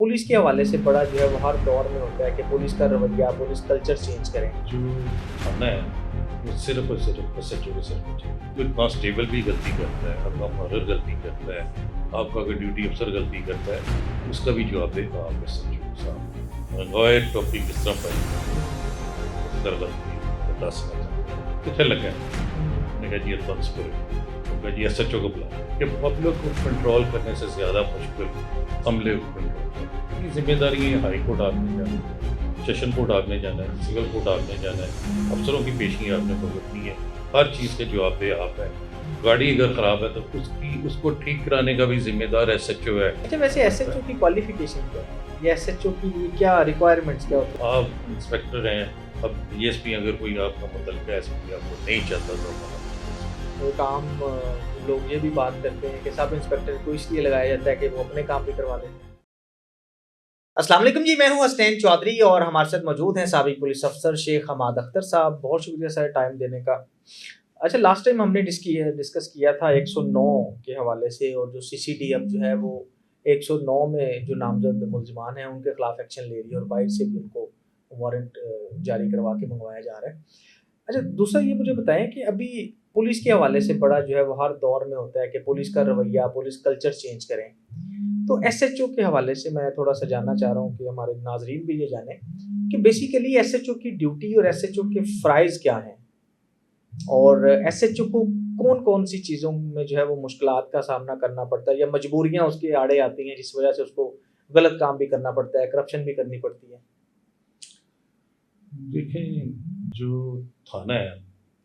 Police के हवाले से बड़ा जो है वो हर दौर में होता है कि पुलिस का रवैया, पुलिस कल्चर चेंज करें। जो थाना है वो सिर्फ और सिर्फ एसएचओ के सिर पे चाहिए। कोई कांस्टेबल भी गलती करता है, आपका मर्डर गलती करता है, आपका कोई ड्यूटी अफसर गलती करता है, उसका भी जवाब देगा आप एसएचओ के सामने। गए टॉपिक किस तरह पर कर गलती दस कितने लगे मैंने कहा जी अदवांसपुर उनका जी एसएचओ को बुला कि पब्लिक को कंट्रोल करने से ज़्यादा मुश्किल अमले को कंट्रोल की जिम्मेदारी है। हाई कोर्ट आपने जाना है, सेशन कोर्ट आपने जाना है, सिविल कोर्ट आपने जाना है, अफसरों की पेशी आपने भुगतनी है, हर चीज़ के जवाब दे आप हैं। गाड़ी अगर ख़राब है तो उसको ठीक कराने का भी जिम्मेदार एसएचओ है। अच्छा, वैसे एसएचओ की क्वालिफिकेशन क्या है या एसएचओ की क्या रिक्वायरमेंट्स क्या होती है? आप इंस्पेक्टर हैं, अब डीएसपी अगर कोई आपका मतलब एसपी आपको नहीं चाहता तो एक आम लोग ये भी बात करते हैं कि सब इंस्पेक्टर को इसलिए लगाया जाता है कि वो अपने काम भी करवा लेते हैं। अस्सलाम वालेकुम जी, मैं हूं हसनैन चौधरी और हमारे साथ मौजूद हैं साबिक पुलिस अफसर शेख हमाद अख्तर साहब। बहुत शुक्रिया सर टाइम देने का। अच्छा, लास्ट टाइम हमने डिस्कस किया था 109 के हवाले से, और जो सीसीडी अब जो है वो 109 में जो नामजद मुलजमान हैं उनके खिलाफ एक्शन ले रही है और बाइट से भी उनको वारंट जारी करवा के मंगवाया जा रहा है। अच्छा, दूसरा ये मुझे बताएं कि अभी पुलिस के हवाले से बड़ा जो है वो हर दौर में होता है कि पुलिस का रवैया, पुलिस कल्चर चेंज करें। तो एसएचओ के हवाले से मैं थोड़ा सा जानना चाह रहा हूँ कि हमारे नाजरीन भी ये जाने कि बेसिकली एसएचओ की ड्यूटी और एसएचओ के फ़राइज़ क्या हैं, और एसएचओ को कौन कौन सी चीज़ों में जो है वो मुश्किलात का सामना करना पड़ता है या मजबूरियाँ उसके आड़े आती हैं जिस वजह से उसको गलत काम भी करना पड़ता है, करप्शन भी करनी पड़ती है। देखें, जो थाना है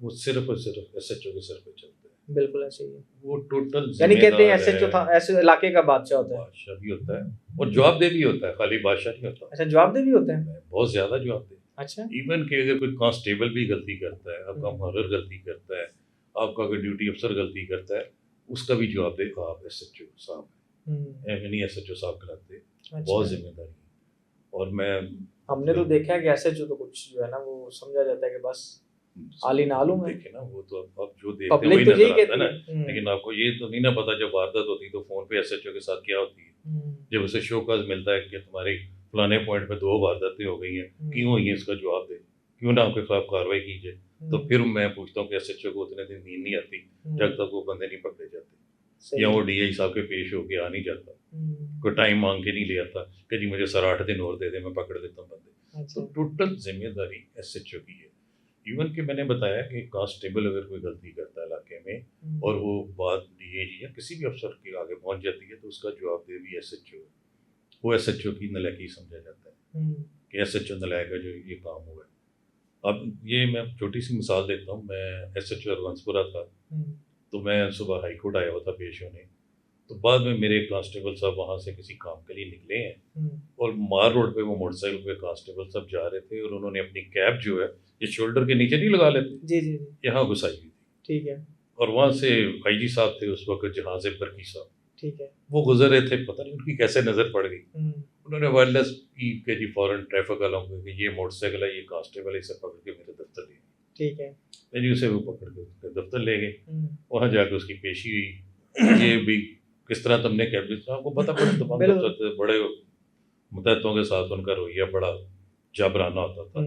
वो सिर्फ और सिर्फ एसएचओ के सिर पे चलता है। बिल्कुल ऐसे ही है। वो टोटल यानी कहते हैं जिम्मेदार एसएचओ था है, ऐसे इलाके का बादशाह होता है। बादशाह भी होता है और जवाबदेह भी होता है, खाली बादशाह नहीं होता। अच्छा, जवाबदेह भी होते हैं। बहुत ज़्यादा जवाबदेह। अच्छा। इवन कि अगर कोई कांस्टेबल भी गलती करता है, आपका मर्डर गलती करता है, आपका कोई ड्यूटी अफसर गलती करता है, उसका भी जवाब देगा आप एसएचओ साहब। यानी एसएचओ साहब कराते बहुत अच्छा। जिम्मेदारी है। और मैं हमने तो देखा है कि एसएचओ तो कुछ जो है ना वो समझा जाता है कि बस आली नालूम है। देखे ना, वो तो अब जो देखते हैं पब्लिक वही तो नजर यही आता है कहती ना। है। लेकिन आपको ये तो नहीं ना पता जब वारदात होती है तो फोन पे एसएचओ के साथ क्या होती है। जब उसे शोकाज मिलता है कि तुम्हारी फलाने पॉइंट पे 2 वारदातें हो गई हैं, क्यों हुई है, इसका जवाब दे, क्यों ना आपके खिलाफ कार्रवाई कीजिए। तो फिर मैं पूछता हूँ कि एसएचओ को उतने दिन नींद नहीं आती जब तक वो बंदे नहीं पकड़े जाते, या वो डीआई साहब के पेश होके आ नहीं जाता, कोई टाइम मांग के नहीं ले आता कि जी मुझे सर 8 दिन और दे दे, मैं पकड़ देता हूँ बंदे। तो टोटल जिम्मेदारी एसएचओ की है। इवन कि मैंने बताया कि कांस्टेबल अगर कोई गलती करता है इलाके में और वो बात डीएजी या किसी भी अफसर के आगे पहुंच जाती है तो उसका जवाबदेह भी एसएचओ है। वो एसएचओ की नलायकी समझा जाता है कि एसएचओ नलायक है जो ये काम हुआ है। अब ये मैं छोटी सी मिसाल देता हूँ। मैं एसएचओ हरवंशपुरा था, तो मैं सुबह हाई कोर्ट आया हुआ था पेश होने। तो बाद में मेरे कांस्टेबल साहब वहाँ से किसी काम के लिए निकले हैं और मार रोड पे वो मोटरसाइकिल पे कांस्टेबल साहब जा रहे थे और उन्होंने अपनी कैप जो है ये शोल्डर के नीचे नहीं लगा लेते, जी जी जी, यहाँ घुसाई हुई थी। ठीक है। और वहाँ से आईजी साहब थे उस वक्त, जहाज बरकी साहब, ठीक है। वो गुजर रहे थे, पता नहीं उनकी कैसे नज़र पड़ गई। उन्होंने वायरलेस की कि जी फौरन ट्रैफिक वालों को कि ये मोटरसाइकिल है, ये कांस्टेबल है, इसे पकड़ के मेरे दफ्तर ले। ठीक है। जी उसे वो पकड़ के उसके दफ्तर ले गए। वहाँ जाकर उसकी पेशी हुई। ये भी किस तरह तुमने कैबिनेट आपको पता बड़े तमाम दफ्तर थे, बड़े मुतहतों के साथ उनका रवैया बड़ा जाबराना होता था।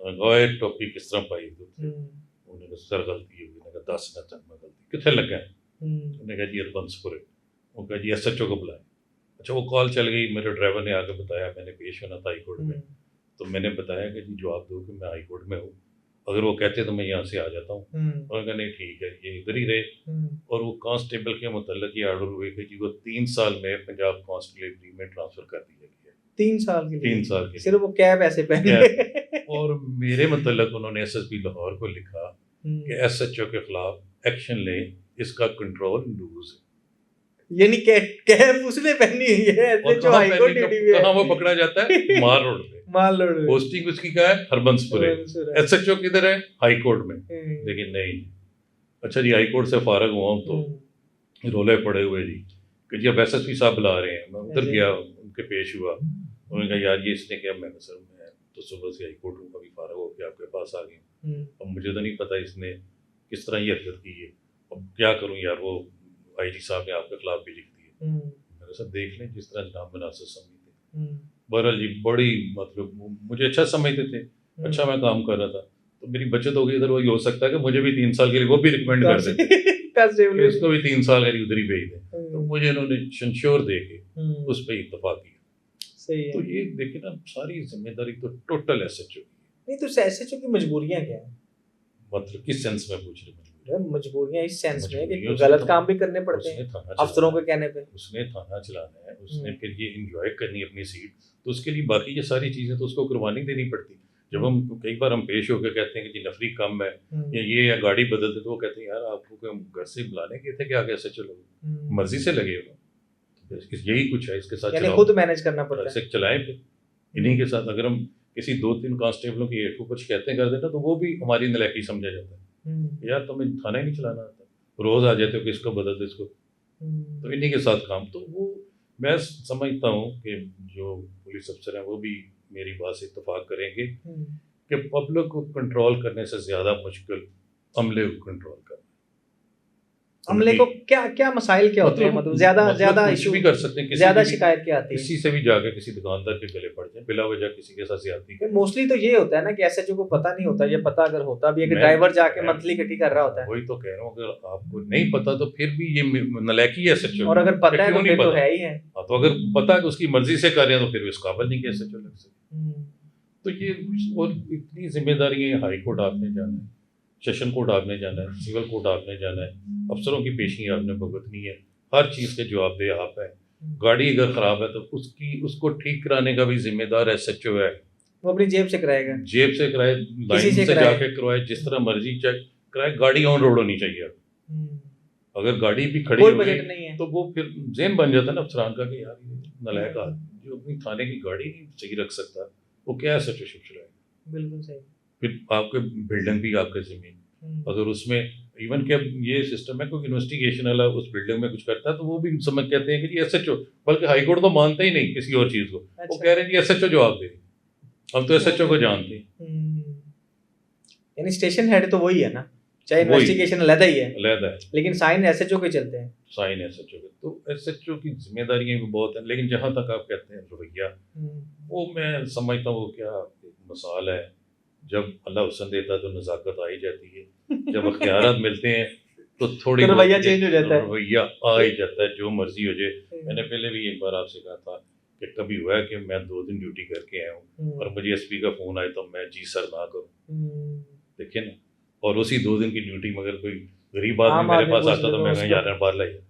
गए टोपी किस तरह पाई तो उन्होंने सर गलती हुई, उन्होंने 10 न चंद गलती कितने लग गए। उन्होंने कहा जी हरबंसपुर है। वो कहा जी एसएचओ को बुलाए। अच्छा, वो कॉल चल गई, मेरे ड्राइवर ने आके बताया, मैंने पेश होना था हाई कोर्ट में। तो मैंने बताया कि जी जवाब दो कि मैं हाई कोर्ट में हूँ, अगर वो कहते तो मैं यहाँ से आ जाता हूँ। उन्होंने कहा नहीं ठीक है, ये इधर ही रहे। और वो कांस्टेबल के मुतल्लिक ये आर्डर हुए कि जी वो 3 साल में पंजाब कांस्टेबली में ट्रांसफर कर दिया गया। 3 साल के लिए? 3 साल के सिर्फ वो कैब ऐसे पहने। और मेरे मुतल्लिक उन्होंने एसएसपी लाहौर को लिखा कि एसएचओ के खिलाफ एक्शन लें, इसका कंट्रोल लूज है। यानी कैब उसने पहनी हुई है एसएचओ हाई कोर्ट ड्यूटी पे। कहाँ वो पकड़ा जाता है? मार रोड पे। माल रोड पे। पोस्टिंग उसकी क्या है? हरबंसपुर है। एसएचओ किधर है? हाई कोर्ट में। लेकिन नहीं। अच्छा जी, हाई कोर्ट से फारग हुआ हूँ तो रोले पड़े हुए जी कि जी अब एसएसपी साहब बुला रहे हैं। मैं उधर गया, उनके पेश हुआ। उन्होंने कहा यार ये इसने क्या? मैंने सर मैं तो सुबह से हाई कोर्ट हूँ, अभी फारग होकर आपके पास आ गई। अब मुझे तो नहीं पता इसने किस तरह ये हरकत की है, अब क्या करूँ यार। वो आईजी साहब ने आपके खिलाफ भी लिख दिए। मैंने सर देख लें जिस तरह जनाब मुनासिब समझते। बहरहाल जी बड़ी मतलब मुझे अच्छा समझते थे, अच्छा मैं काम कर रहा था, तो मेरी बचत हो गई इधर। वही हो सकता है कि मुझे भी 3 साल के लिए वो भी रिकमेंड कर देते कि इसको भी 3 साल के लिए उधर ही भेज दें, तो मुझे इन्होंने शंशोर दे के उस पर इत्तफाक किया। सही है। तो ये देखिए ना, सारी जिम्मेदारी तो टोटल एसएचओ की नहीं तो एसएचओ की मजबूरियां क्या है? मतलब किस सेंस में पूछ रहे हैं? मजबूरियां इस सेंस में कि मजबूरियों से गलत तो काम भी करने पड़ते उसने हैं थाना अफसरों चलाना के कहने पे। उसने थाना चलाना है, उसने फिर ये इंजॉय करनी है अपनी सीट, तो उसके लिए बाकी ये सारी चीज़ें तो उसको कुर्बानी देनी पड़ती। जब हम कई बार हम पेश होकर कहते हैं कि जी नफरी कम है या ये या गाड़ी बदलते, तो वो कहते हैं यार आपको क्या हम घर से बुलाने गए थे कि आगे ऐसे चलो, मर्जी से लगे हो, तो यही कुछ है इसके साथ यानी चलाओ, खुद मैनेज करना पड़ता है। ऐसे चलाएं फिर इन्हीं के साथ। अगर हम किसी 2-3 कांस्टेबलों की हेठ को कुछ कहते कर देना, तो वो भी हमारी नलायकी समझा जाता है, यार तुम्हें थाना ही नहीं चलाना आता, रोज आ जाते हो कि इसको बदल दो इसको, तो इन्हीं के साथ काम। तो वो मैं समझता हूँ कि जो पुलिस अफसर हैं वो भी मेरी बात से इत्तेफाक करेंगे कि पब्लिक को कंट्रोल करने से ज़्यादा मुश्किल अमले को कंट्रोल करना। अमले को क्या क्या मसाइल क्या होते हैं? मतलब ज्यादा कुछ इशू भी कर सकते हैं, ज्यादा शिकायत क्या आती है? किसी से भी जाके किसी दुकानदार के गले पड़ जाए बिला वजह, किसी के साथ ज्यादती। मोस्टली तो ये होता है ना कि एसएचओ को पता नहीं होता, या पता अगर होता भी है कि ड्राइवर जाके मंथली इकट्ठी कर रहा होता है। वही तो कह रहा हूँ, अगर आपको नहीं पता तो फिर भी ये नलायकी है एसएचओ। और अगर पता है तो फिर तो है ही है। तो अगर पता है कि उसकी मर्जी से कर रहे हैं तो फिर इस काबिल नहीं कि एसएचओ लग सकते। तो ये और इतनी जिम्मेदारी है, हाई कोर्ट आपने जाना है, सेशन कोर्ट आपने जाना है, सिविल कोर्ट आपने जाना है, अफसरों की पेशी आपने भुगतनी है, हर चीज़ के जवाबदेह आप है। गाड़ी अगर ख़राब है तो उसको ठीक कराने का भी जिम्मेदार एसएचओ है। वो अपनी जेब से कराएगा, जेब से कराए, लाइन से जाके करवाए, जिस तरह मर्जी चेक कराए, गाड़ी ऑन रोड होनी चाहिए। अगर गाड़ी भी खड़ी कोई बजट नहीं है तो वो फिर जेन बन जाता है ना अफसरान का कि यार ये नलायक आदमी जो अपनी थाने की गाड़ी नहीं सही रख सकता, वो क्या एसएचओ शिप चलाएगा। बिल्कुल सही। फिर आपके बिल्डिंग भी आपके ज़मीन, अगर उसमें इवन कि अब ये सिस्टम है कोई इन्वेस्टिगेशन वाला उस बिल्डिंग में कुछ करता है तो वो भी समझ कहते हैं कि जी एसएचओ, बल्कि हाई कोर्ट तो मानता ही नहीं किसी और चीज़ को। वो कह रहे हैं जी एसएचओ जवाब दे, हम तो एसएचओ को जानते हैं। यानी स्टेशन हेड तो वही है ना, चाहे इन्वेस्टिगेशन अलग ही है, लेकिन साइन एसएचओ के चलते हैं। साइन एसएचओ के, तो एसएचओ की जिम्मेदारियां भी बहुत हैं। लेकिन जहां तक आप कहते हैं रवैया, वो मैं समझता हूँ क्या मिसाल है, जब अल्लाह हुस्न देता है तो नज़ाकत आ ही जाती है, जब अख्तियारात मिलते हैं तो थोड़ी रवैया चेंज हो जाता है, रवैया आ ही जाता है, जो मर्जी हो जाए। मैंने पहले भी एक बार आपसे कहा था कि कभी हुआ है कि मैं 2 दिन ड्यूटी करके आया हूँ और मुझे एसपी का फ़ोन आए तो मैं जी सर ना करूँ, देखिए ना। और उसी 2 दिन की ड्यूटी में अगर कोई गरीब आदमी मेरे पास आता तो मैं यार बाहर लाइए।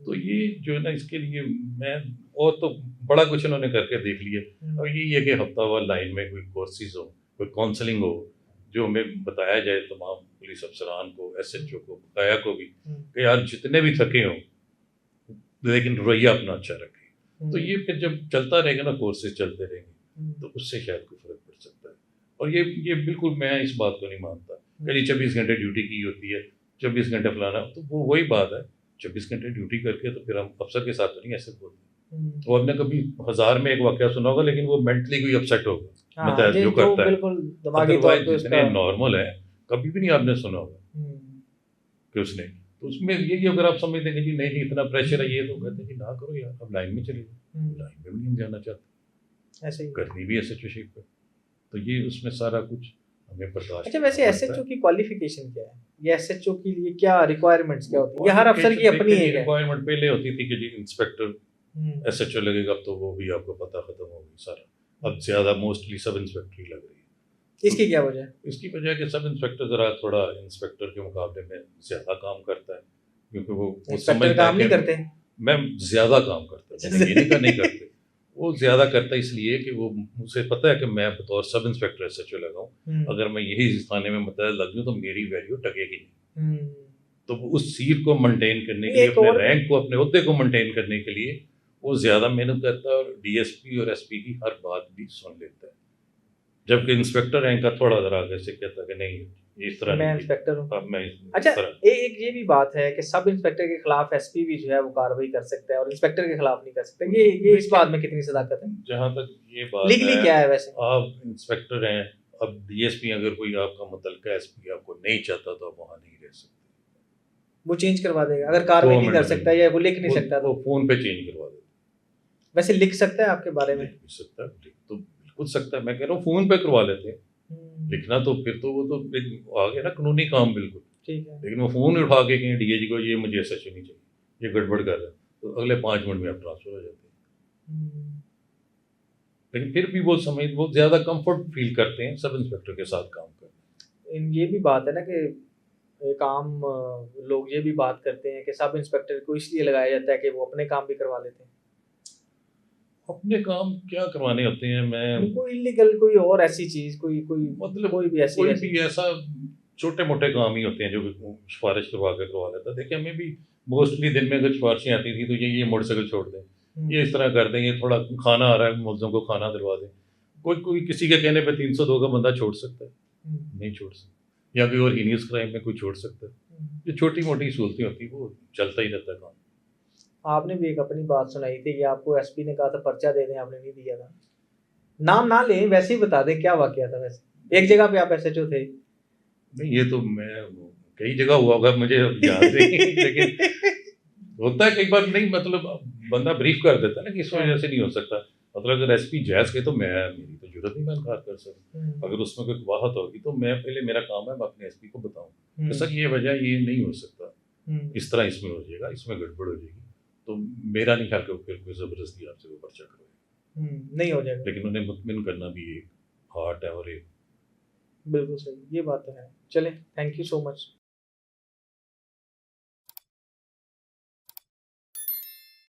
तो ये जो है ना, इसके लिए मैं और तो बड़ा कुछ उन्होंने करके देख लिया। और यही है कि हफ्तावार लाइन में कोई कोर्सेज हो, कोई काउंसलिंग हो, जो हमें बताया जाए तमाम पुलिस अफसरान को, एसएचओ को, बकाया को भी, कि यार जितने भी थके हों लेकिन रवैया अपना अच्छा रखें। तो ये फिर जब चलता रहेगा ना, कोर्सेज चलते रहेंगे, तो उससे शायद कोई फर्क पड़ सकता है। और ये बिल्कुल मैं इस बात को नहीं मानता कि 24 घंटे ड्यूटी की होती है, 24 घंटे फलाना, तो वो वही बात है 24 घंटे ड्यूटी करके तो फिर हम अफसर के साथ तो नहीं ऐसे बोलते। वो आपने कभी 1000 में एक वाकया सुना होगा, लेकिन वो मेंटली कोई अपसेट होगा, मतलब जो करता है, अदरवाइज जितने नॉर्मल है कभी भी नहीं आपने सुना होगा कि उसने। तो उसमें ये अगर आप समझ देंगे जी नहीं इतना प्रेशर है, ये तो कहते हैं जी ना करो यार, अब लाइन में चले जाओ, लाइन में भी नहीं हम जाना चाहते, ऐसे ही करनी भी एसएचओशिप पे। तो ये उसमें सारा कुछ हमें बर्दाश्त। अच्छा, वैसे एसएचओ की क्वालिफिकेशन क्या है? ये एसएचओ के लिए क्या रिक्वायरमेंट्स क्या होती है? ये हर अफसर की अपनी है। रिक्वायरमेंट पहले होती थी कि जी इंस्पेक्टर एसएचओ लगेगा, अब तो वो भी आपको पता खत्म हो गई सारा। अब ज्यादा मोस्टली सब इंस्पेक्टर ही लग रही है। इसकी क्या वजह है? इसकी वजह है कि सब इंस्पेक्टर जरा थोड़ा इंस्पेक्टर के मुकाबले में ज्यादा काम करता है, क्योंकि वो समझता काम नहीं करते, मैं ज्यादा काम करता है, ये नहीं करते, वो ज्यादा करता है इसलिए कि वो मुझे पता है कि मैं बतौर सब इंस्पेक्टर एसएचओ लगा हूँ, अगर मैं यही थाने में मतलब लग जाऊँ तो मेरी वैल्यू टकेगी नहीं। तो उस सीट को मेंटेन करने के लिए, अपने रैंक को, अपने ओहदे को मेंटेन करने के लिए वो ज्यादा मेहनत करता है, और डीएसपी और एसपी की हर बात भी सुन लेता है। जबकि इंस्पेक्टर रैंक का थोड़ा जरा आगे से कहता है कि नहीं इस तरह मैं इंस्पेक्टर हूँ, अब मैं अच्छा एक ये भी बात है कि सब इंस्पेक्टर के खिलाफ एसपी भी जो है वो कार्रवाई कर सकता है और इंस्पेक्टर के खिलाफ नहीं कर सकता। ये इस बात में कितनी सदाकत है? जहाँ तक ये बात लीगली क्या है वैसे? आप इंस्पेक्टर हैं, अब डीएसपी अगर कोई आपका मुतल्लिका एसपी आपको नहीं चाहता तो आप वहाँ नहीं रह सकते, वो चेंज करवा देगा। अगर कार्रवाई नहीं कर सकता या वो लिख नहीं सकता तो वो फोन पे चेंज करवा देगा। वैसे लिख सकता है आपके बारे में? लिख भी सकता है, लिख तो बिल्कुल सकता है। मैं कह रहा हूँ फ़ोन पे करवा लेते हैं। लिखना तो फिर तो वो तो एक आ गया ना कानूनी काम बिल्कुल। ठीक है। लेकिन वो फ़ोन उठा के कहें डीआईजी को ये मुझे एसएचओ नहीं चाहिए, ये गड़बड़ कर रहा है, तो अगले 5 मिनट में आप ट्रांसफ़र हो जाते हैं। लेकिन फिर भी वो ज़्यादा कम्फ़र्ट फ़ील करते हैं सब इंस्पेक्टर के साथ काम करके। ये भी बात है ना कि एक आम लोग ये भी बात करते हैं कि सब इंस्पेक्टर को इसलिए लगाया जाता है कि वो अपने काम भी करवा लेते हैं। अपने काम क्या करवाने होते हैं मैं कोई इल्लीगल कोई और ऐसी चीज़ कोई कोई मतलब कोई भी ऐसी कोई वैसी भी ऐसा छोटे-मोटे काम ही होते हैं जो सिफ़ारिश करवा लेता है। देखिए हमें भी मोस्टली दिन में अगर सिफ़ारिशें आती थी तो ये मोटरसाइकिल छोड़ दें, ये इस तरह कर दें, ये थोड़ा खाना आ रहा है मुलज़िम को खाना दिलवा दें। कोई कोई किसी के कहने पे 302 का बंदा छोड़ सकता है, नहीं छोड़ सकता। या कोई और हीनियस क्राइम में कोई छोड़ सकता है। ये छोटी-मोटी सहूलतें होती हैं वो चलता ही रहता है काम। आपने भी एक अपनी बात सुनाई थी कि आपको एसपी ने कहा था पर्चा दे दें, आपने नहीं दिया था। नाम ना लें, वैसे ही बता दें क्या वाकया था वैसे? एक जगह पे आप एसएचओ थे। नहीं ये तो मैं कई जगह हुआ होगा मुझे याद नहीं लेकिन होता है कई बार नहीं मतलब बंदा ब्रीफ कर देता है ना कि इस वजह से नहीं हो सकता। मतलब अगर एसपी जैज़ कहे तो मेरी तो ज़रूरत नहीं मैं इनकार कर सकता। अगर उसमें कोई कबाहत होगी तो मैं पहले मेरा काम है मैं अपने एसपी को बताऊँ। तो सर ये वजह ये नहीं हो सकता। इस तरह इसमें हो जाएगा, इसमें गड़बड़ हो जाएगी। तो मेरा नहीं ख्याल कि फिर कोई ज़बरदस्ती आपसे वो पर्चा करवाए। नहीं हो जाएगा। लेकिन उन्हें मुतमिन करना भी एक आर्ट है और एक बिल्कुल सही, ये बात तो है। चलें, थैंक यू सो मच।